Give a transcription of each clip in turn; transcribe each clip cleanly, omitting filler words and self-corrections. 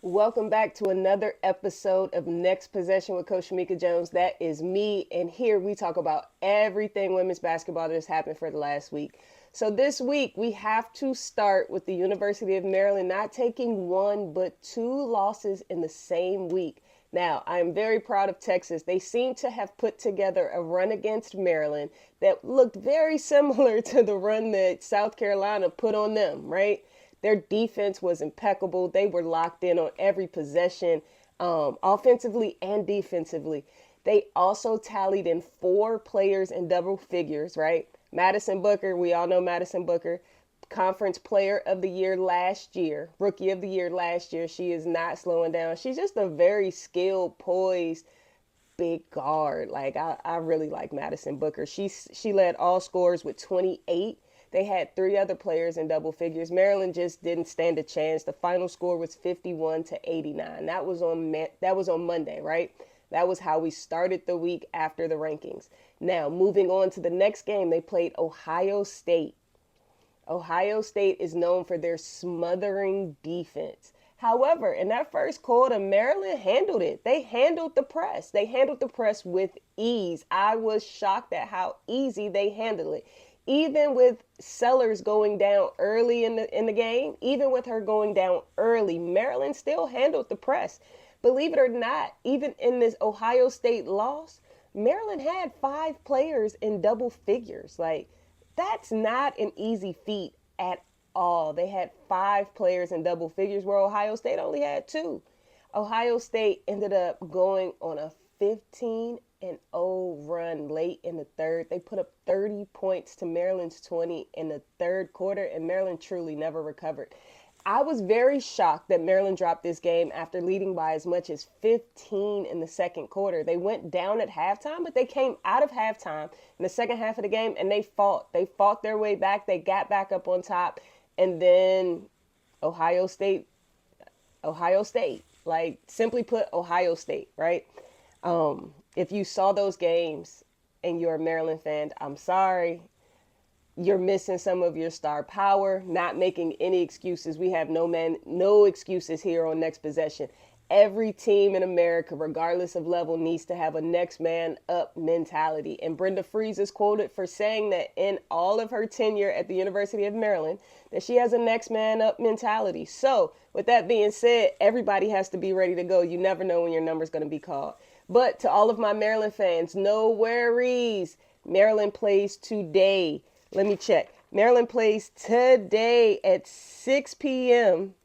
Welcome back to another episode of Next Possession with Coach Shamika Jones. That is me, and here we talk about everything women's basketball that has happened for the last week. So this week we have to start with the University of Maryland not taking one but two losses in the same week. Now, I am very proud of Texas. They seem to have put together a run against Maryland that looked very similar to the run that South Carolina put on them, right? Their defense was impeccable. They were locked in on every possession, offensively and defensively. They also tallied in four players in double figures, right? Madison Booker, we all know Madison Booker, Conference Player of the Year last year, Rookie of the Year last year. She is not slowing down. She's just a very skilled, poised, big guard. I really like Madison Booker. She led all scorers with 28. They had three other players in double figures. Maryland just didn't stand a chance. The final score was 51-89. That was on Monday, right? That was how we started the week after the rankings. Now, moving on to the next game, they played Ohio State. Ohio State is known for their smothering defense. However, in that first quarter, Maryland handled it. They handled the press. They handled the press with ease. I was shocked at how easy they handled it. Even with Sellers going down early in the game, even with her going down early, Maryland still handled the press. Believe it or not, even in this Ohio State loss, Maryland had five players in double figures. That's not an easy feat at all. They had five players in double figures where Ohio State only had two. Ohio State ended up going on a 15-0 run late in the third. They put up 30 points to Maryland's 20 in the third quarter, and Maryland truly never recovered. I was very shocked that Maryland dropped this game after leading by as much as 15 in the second quarter. They went down at halftime, but they came out of halftime in the second half of the game, and they fought. They fought their way back. They got back up on top, and then Ohio State, simply put, Ohio State, right? If you saw those games and you're a Maryland fan, I'm sorry. You're missing some of your star power, not making any excuses. We have no excuses here on Next Possession. Every team in America, regardless of level, needs to have a next man up mentality. And Brenda Freese is quoted for saying that in all of her tenure at the University of Maryland, that she has a next man up mentality. So with that being said, everybody has to be ready to go. You never know when your number's going to be called. But to all of my Maryland fans, no worries. Maryland plays today. Let me check. Maryland plays today at 6 p.m.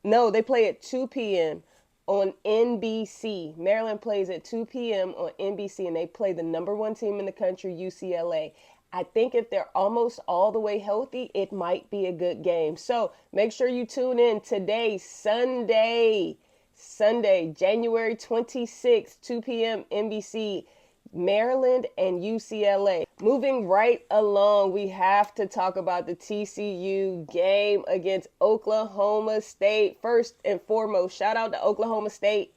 No, they play at 2 p.m. on NBC. Maryland plays at 2 p.m. on NBC, and they play the number one team in the country, UCLA. I think if they're almost all the way healthy, it might be a good game. So make sure you tune in today, Sunday, January 26th, 2 p.m. NBC, Maryland and UCLA. Moving right along, we have to talk about the TCU game against Oklahoma State. First and foremost, shout out to Oklahoma State.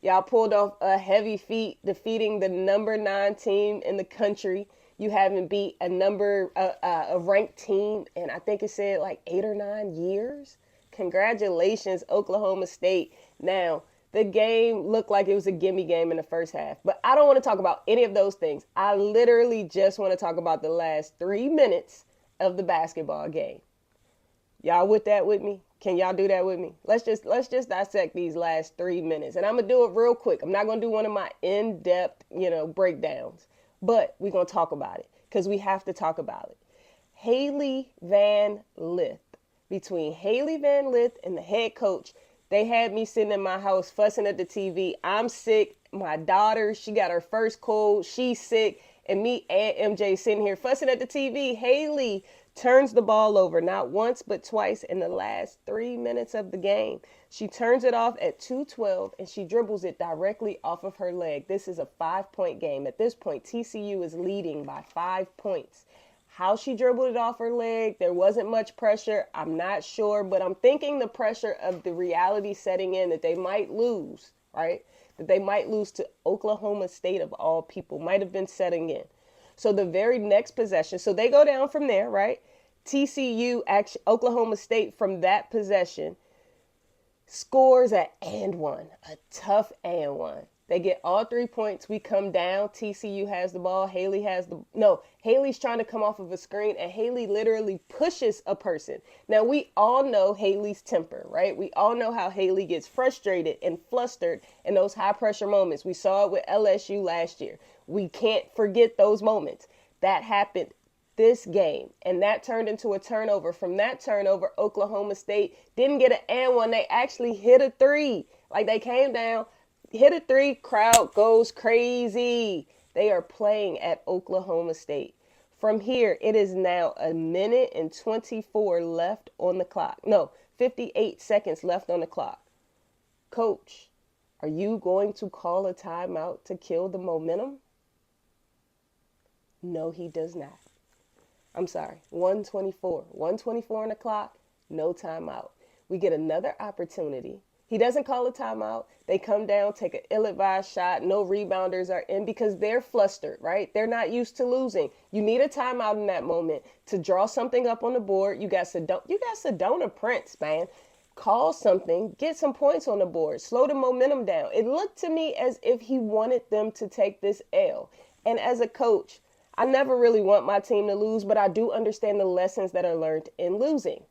Y'all pulled off a heavy feat defeating the number 9 team in the country. You haven't beat a ranked team in, I think it said, like 8 or 9 years. Congratulations, Oklahoma State. Now, the game looked like it was a gimme game in the first half, but I don't want to talk about any of those things. I literally just want to talk about the last 3 minutes of the basketball game. Y'all with that with me? Can y'all do that with me? Let's just dissect these last 3 minutes, and I'm gonna do it real quick. I'm not gonna do one of my in-depth, breakdowns, but we're gonna talk about it because we have to talk about it. Haley Van Lith. Between Haley Van Lith and the head coach, they had me sitting in my house fussing at the TV. I'm sick. My daughter, she got her first cold. She's sick. And me and MJ sitting here fussing at the TV. Haley turns the ball over not once but twice in the last 3 minutes of the game. She turns it off at 2:12 and she dribbles it directly off of her leg. This is a 5-point game. At this point, TCU is leading by 5 points. How she dribbled it off her leg, there wasn't much pressure. I'm not sure, but I'm thinking the pressure of the reality setting in that they might lose, right? That they might lose to Oklahoma State of all people, might have been setting in. So the very next possession, so they go down from there, right? TCU, Oklahoma State from that possession scores a and one, a tough and one. They get all 3 points. We come down. TCU has the ball. Haley's trying to come off of a screen, and Haley literally pushes a person. Now, we all know Haley's temper, right? We all know how Haley gets frustrated and flustered in those high pressure moments. We saw it with LSU last year. We can't forget those moments. That happened this game, and that turned into a turnover. From that turnover, Oklahoma State didn't get an and one. They actually hit a three. Like, they came down, hit a three, crowd goes crazy. They are playing at Oklahoma State. From here, it is now a minute and 24 left on the clock. No, 58 seconds left on the clock. Coach, are you going to call a timeout to kill the momentum? No, he does not. I'm sorry, 124. 124 on the clock, no timeout. We get another opportunity. He doesn't call a timeout. They come down, take an ill-advised shot. No rebounders are in because they're flustered, right? They're not used to losing. You need a timeout in that moment to draw something up on the board. You got Sedona Prince, man. Call something, get some points on the board, slow the momentum down. It looked to me as if he wanted them to take this L. And as a coach, I never really want my team to lose, but I do understand the lessons that are learned in losing.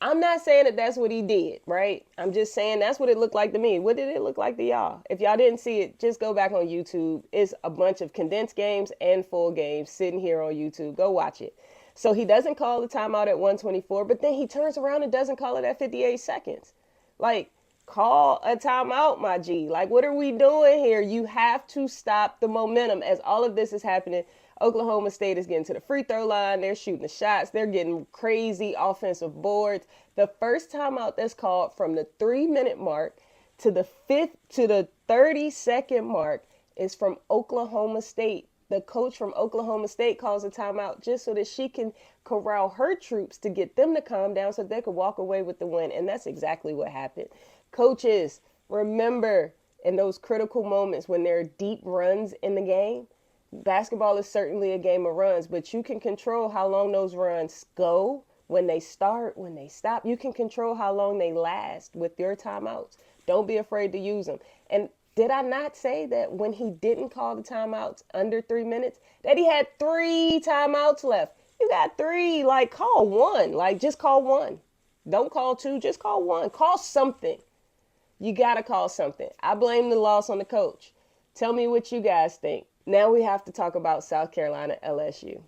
I'm not saying that that's what he did, right? I'm just saying that's what it looked like to me. What did it look like to y'all? If y'all didn't see it, just go back on YouTube. It's a bunch of condensed games and full games sitting here on YouTube. Go watch it. So he doesn't call the timeout at 124, but then he turns around and doesn't call it at 58 seconds. Like, call a timeout, my G. Like, what are we doing here? You have to stop the momentum as all of this is happening. Oklahoma State is getting to the free throw line. They're shooting the shots. They're getting crazy offensive boards. The first timeout that's called from the 3-minute mark to the 30-second mark is from Oklahoma State. The coach from Oklahoma State calls a timeout just so that she can corral her troops to get them to calm down so they could walk away with the win. And that's exactly what happened. Coaches, remember in those critical moments when there are deep runs in the game, basketball is certainly a game of runs, but you can control how long those runs go, when they start, when they stop. You can control how long they last with your timeouts. Don't be afraid to use them. And did I not say that when he didn't call the timeouts under 3 minutes, that he had 3 timeouts left? You got 3, like, call one. Like, just call one. Don't call 2, just call one. Call something. You got to call something. I blame the loss on the coach. Tell me what you guys think. Now we have to talk about South Carolina LSU.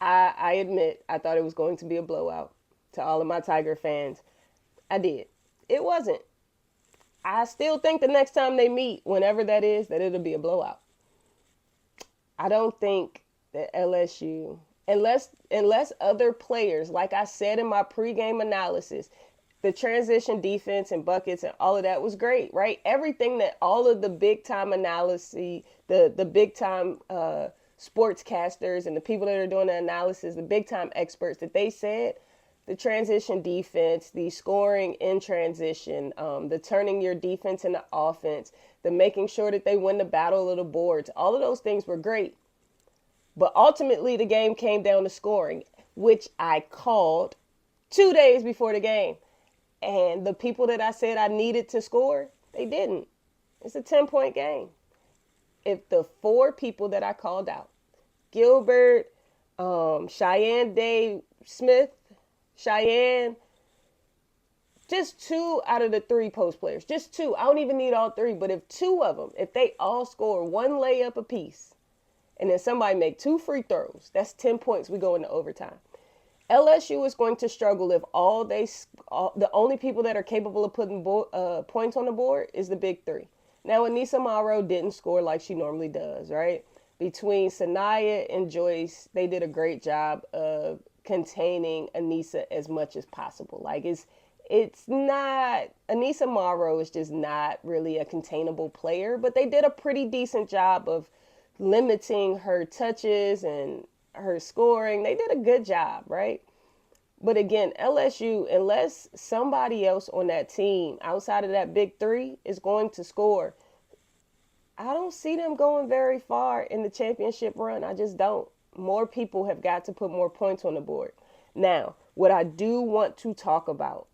I admit I thought it was going to be a blowout. To all of my Tiger fans, I did. It wasn't. I still think the next time they meet, whenever that is, that it'll be a blowout. I don't think that LSU, unless other players, like I said in my pregame analysis, the transition defense and buckets and all of that was great, right? Everything that all of the big time analysis, the big time sportscasters and the people that are doing the analysis, the big time experts, that they said the transition defense, the scoring in transition, the turning your defense into offense, the making sure that they win the battle of the boards, all of those things were great. But ultimately the game came down to scoring, which I called 2 days before the game. And the people that I said I needed to score, they didn't. It's a 10-point game. If the 4 people that I called out, Gilbert, Cheyenne Day Smith, Cheyenne, just 2 out of the 3 post players, just 2. I don't even need all 3, but if 2 of them, if they all score 1 layup apiece, and then somebody make 2 free throws, that's 10 points. We go into overtime. LSU is going to struggle if the only people that are capable of putting points on the board is the big 3. Now, Anissa Morrow didn't score like she normally does, right? Between Saniyah and Joyce, they did a great job of containing Anissa as much as possible. Like, it's not, Anissa Morrow is just not really a containable player, but they did a pretty decent job of limiting her touches and her scoring. They did a good job, right? But again, LSU, unless somebody else on that team outside of that big 3 is going to score, I don't see them going very far in the championship run. I just don't. More people have got to put more points on the board. Now, what I do want to talk about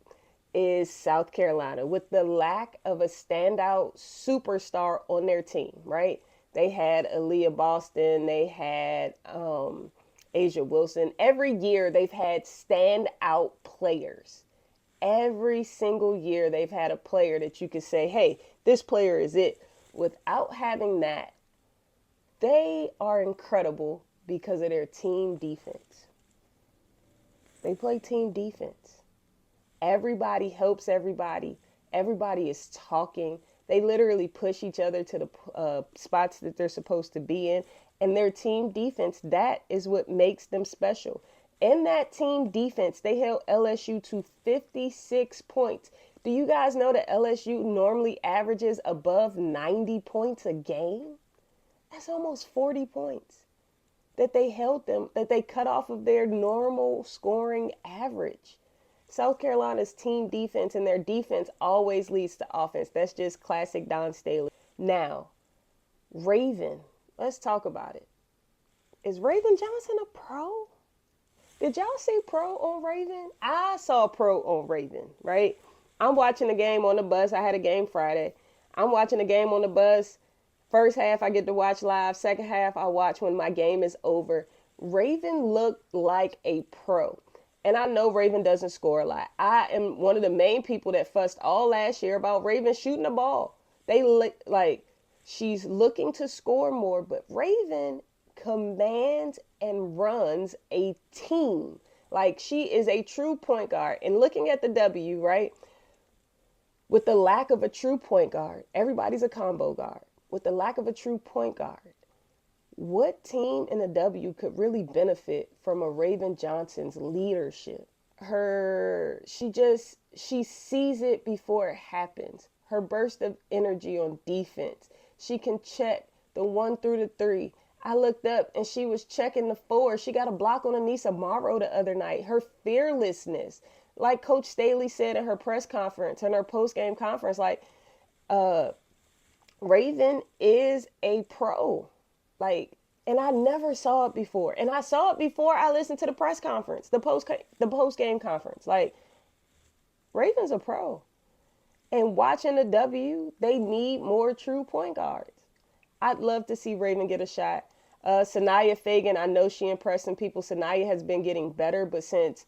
is South Carolina with the lack of a standout superstar on their team, right? They had Aaliyah Boston, they had Asia Wilson. Every year they've had standout players. Every single year they've had a player that you could say, hey, this player is it. Without having that, they are incredible because of their team defense. They play team defense. Everybody helps everybody. Everybody is talking. They literally push each other to the spots that they're supposed to be in. And their team defense, that is what makes them special. In that team defense, they held LSU to 56 points. Do you guys know that LSU normally averages above 90 points a game? That's almost 40 points that they held them, that they cut off of their normal scoring average. South Carolina's team defense, and their defense always leads to offense. That's just classic Don Staley. Now, Raven, let's talk about it. Is Raven Johnson a pro? Did y'all see pro on Raven? I saw pro on Raven, right? I'm watching the game on the bus. I had a game Friday. I'm watching the game on the bus. First half, I get to watch live. Second half, I watch when my game is over. Raven looked like a pro. And I know Raven doesn't score a lot. I am one of the main people that fussed all last year about Raven shooting the ball. She's looking to score more, but Raven commands and runs a team. Like, she is a true point guard. And looking at the W, right? With the lack of a true point guard, everybody's a combo guard. With the lack of a true point guard, what team in the W could really benefit from a Raven Johnson's leadership? She sees it before it happens. Her burst of energy on defense. She can check the 1 through the 3. I looked up and she was checking the 4. She got a block on Anissa Morrow the other night. Her fearlessness, like Coach Staley said in her press conference, in her post-game conference, Raven is a pro. And I never saw it before. And I saw it before I listened to the press conference, the post-game conference. Raven's a pro. And watching the W, they need more true point guards. I'd love to see Raven get a shot. Saniyah Fagan, I know she impressed some people. Saniyah has been getting better, but since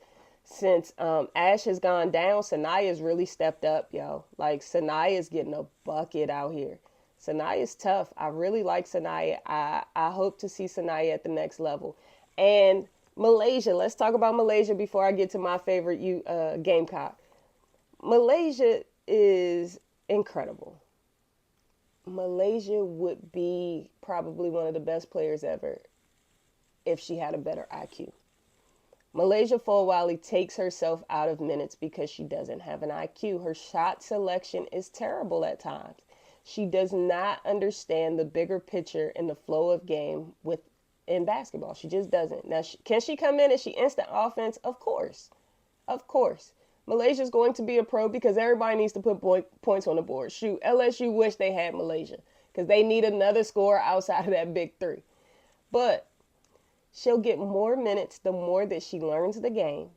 Ash has gone down, Sanaya's really stepped up, yo. Sanaya's getting a bucket out here. Sanaya's tough. I really like Saniyah. I hope to see Saniyah at the next level. And Malaysia, let's talk about Malaysia before I get to my favorite Gamecock. Malaysia is incredible. Malaysia would be probably one of the best players ever if she had a better IQ. Malaysia Fulwiley takes herself out of minutes because she doesn't have an IQ. Her shot selection is terrible at times. She does not understand the bigger picture and the flow of game in basketball. She just doesn't. Now, can she come in and she instant offense? Of course. Of course. Malaysia's going to be a pro because everybody needs to put points on the board. Shoot, LSU wish they had Malaysia because they need another scorer outside of that big 3. But she'll get more minutes the more that she learns the game,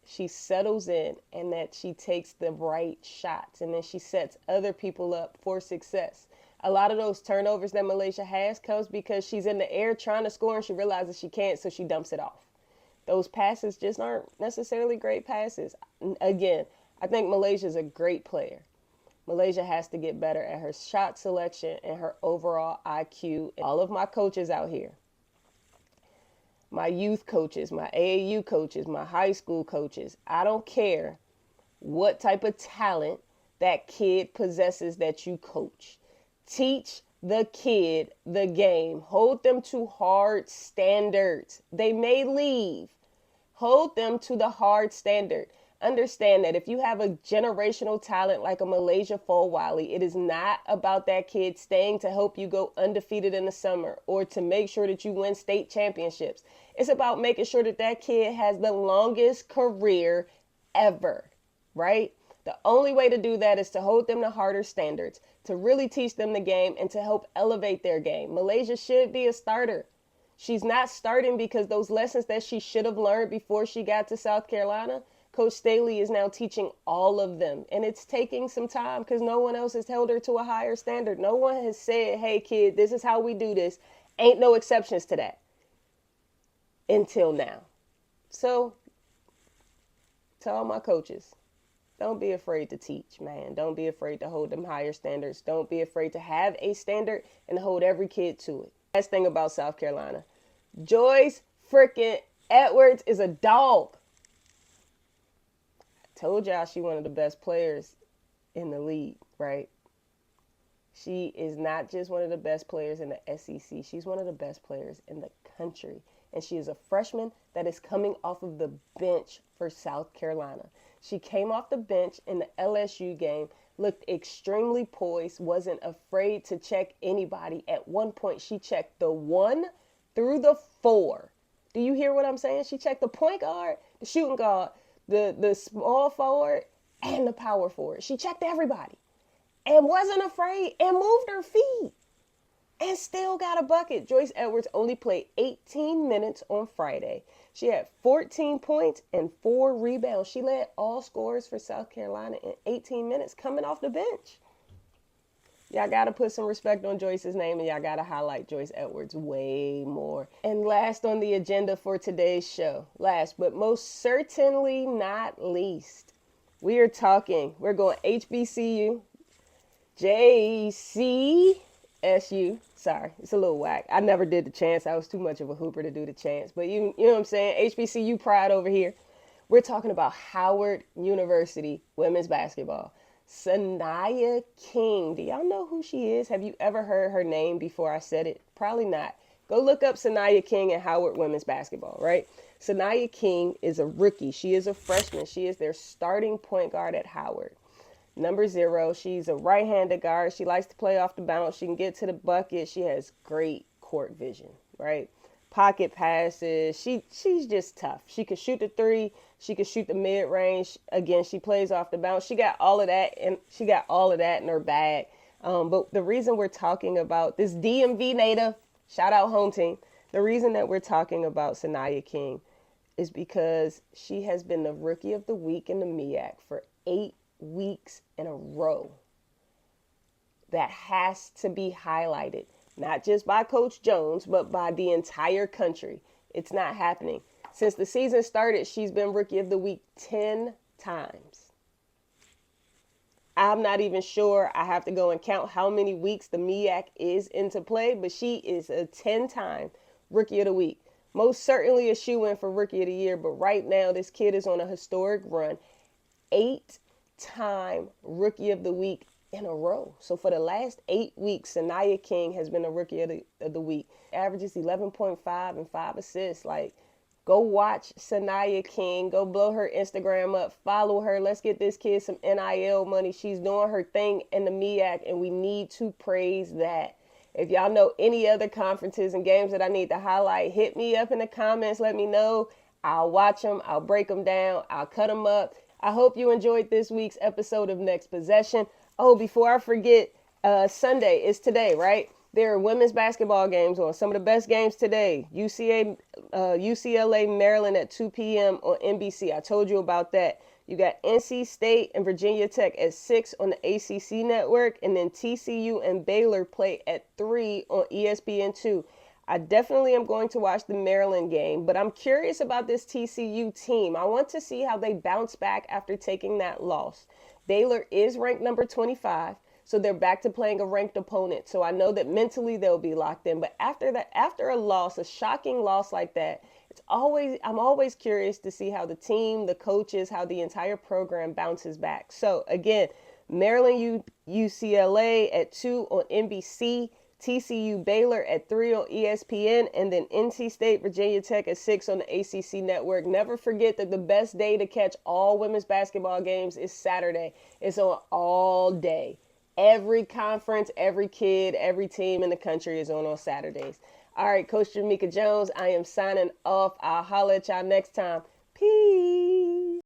she settles in, and that she takes the right shots, and then she sets other people up for success. A lot of those turnovers that Malaysia has comes because she's in the air trying to score and she realizes she can't, so she dumps it off. Those passes just aren't necessarily great passes. Again, I think Malaysia's a great player. Malaysia has to get better at her shot selection and her overall IQ. All of my coaches out here, my youth coaches, my AAU coaches, my high school coaches, I don't care what type of talent that kid possesses that you coach. Teach the kid the game. Hold them to hard standards. They may leave. Hold them to the hard standard. Understand that if you have a generational talent like a Malaysia Fulwiley, it is not about that kid staying to help you go undefeated in the summer or to make sure that you win state championships. It's about making sure that that kid has the longest career ever, right? The only way to do that is to hold them to harder standards, to really teach them the game, and to help elevate their game. Malaysia should be a starter. She's not starting because those lessons that she should have learned before she got to South Carolina, Coach Staley is now teaching all of them. And it's taking some time because no one else has held her to a higher standard. No one has said, hey, kid, this is how we do this. Ain't no exceptions to that until now. So, to all my coaches, don't be afraid to teach, man. Don't be afraid to hold them higher standards. Don't be afraid to have a standard and hold every kid to it. Last thing about South Carolina, Joyce freaking Edwards is a dog. I told y'all she one of the best players in the league, right? She is not just one of the best players in the SEC. She's one of the best players in the country. And she is a freshman that is coming off of the bench for South Carolina. She came off the bench in the LSU game, looked extremely poised, wasn't afraid to check anybody. At one point, she checked the 1 through the 4. Do you hear what I'm saying? She checked the point guard, the shooting guard, the small forward, and the power forward. She checked everybody and wasn't afraid and moved her feet and still got a bucket. Joyce Edwards only played 18 minutes on Friday. She had 14 points and 4 rebounds. She led all scorers for South Carolina in 18 minutes coming off the bench. Y'all got to put some respect on Joyce's name, and y'all got to highlight Joyce Edwards way more. And last on the agenda for today's show, last but most certainly not least, we're going HBCU, JCSU. Sorry, it's a little whack. I never did the chants. I was too much of a hooper to do the chants. But you know what I'm saying? HBCU pride over here. We're talking about Howard University women's basketball. Saniyah King. Do y'all know who she is? Have you ever heard her name before I said it? Probably not. Go look up Saniyah King and Howard women's basketball, right? Saniyah King is a rookie. She is a freshman. She is their starting point guard at Howard. Number 0, she's a right-handed guard. She likes to play off the bounce. She can get to the bucket. She has great court vision, right? Pocket passes. She's just tough. She can shoot the 3. She can shoot the mid-range. Again, she plays off the bounce. She got all of that in her bag. But the reason we're talking about this DMV native, shout out home team. The reason that we're talking about Saniyah King is because she has been the rookie of the week in the MEAC for 8 weeks in a row. That has to be highlighted, not just by Coach Jones, but by the entire country. It's not happening. Since the season started, she's been rookie of the week 10 times. I'm not even sure. I have to go and count how many weeks the MEAC is into play, but she is a 10-time rookie of the week. Most certainly a shoe-in for rookie of the year, but right now this kid is on a historic run. 8-time rookie of the week in a row. So for the last 8 weeks, Saniyah King has been a rookie of the week. Averages 11.5 and 5 assists. Like, go watch Saniyah King. Go blow her Instagram up. Follow her. Let's get this kid some NIL money. She's doing her thing in the MEAC, and we need to praise that. If y'all know any other conferences and games that I need to highlight, hit me up in the comments. Let me know. I'll watch them. I'll break them down. I'll cut them up. I hope you enjoyed this week's episode of Next Possession. Oh, before I forget, Sunday is today, right? There are women's basketball games on. Some of the best games today. UCLA, Maryland at 2 p.m. on NBC. I told you about that. You got NC State and Virginia Tech at 6 on the ACC network. And then TCU and Baylor play at 3 on ESPN2. I definitely am going to watch the Maryland game, but I'm curious about this TCU team. I want to see how they bounce back after taking that loss. Baylor is ranked number 25, so they're back to playing a ranked opponent. So I know that mentally they'll be locked in. But after a loss, a shocking loss like that, I'm always curious to see how the team, the coaches, how the entire program bounces back. So again, Maryland, UCLA at 2 on NBC. TCU Baylor at 3 on ESPN, and then NC State Virginia Tech at 6 on the ACC network. Never forget that the best day to catch all women's basketball games is Saturday. It's on all day. Every conference, every kid, every team in the country is on Saturdays. All right, Coach Jamaica Jones, I am signing off. I'll holler at y'all next time. Peace.